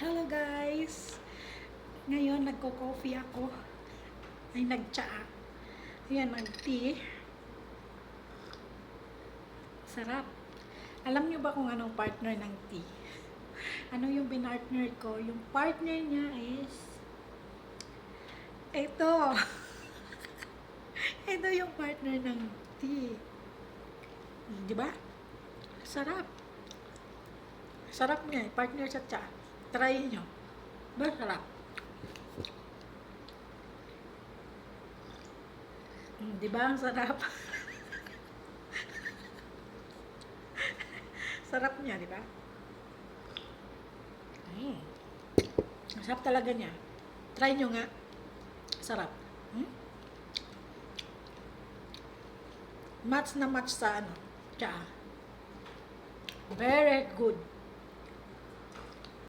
Hello guys! Ngayon nagko-coffee ako. Ay nag-tsaa. Ayan, nag-tea. Sarap. Alam niyo ba kung anong partner ng tea? Ano yung binartner ko? Yung partner niya is ito. Ito yung partner ng tea. Di ba? Sarap. Sarap niya, partner sa tsa. Try nyo. Ba, sarap. Di ba? Ang sarap. Sarap niya, di ba? Sarap talaga niya. Try nyo nga. Sarap. Match na match sa ano. Tsa. Very good.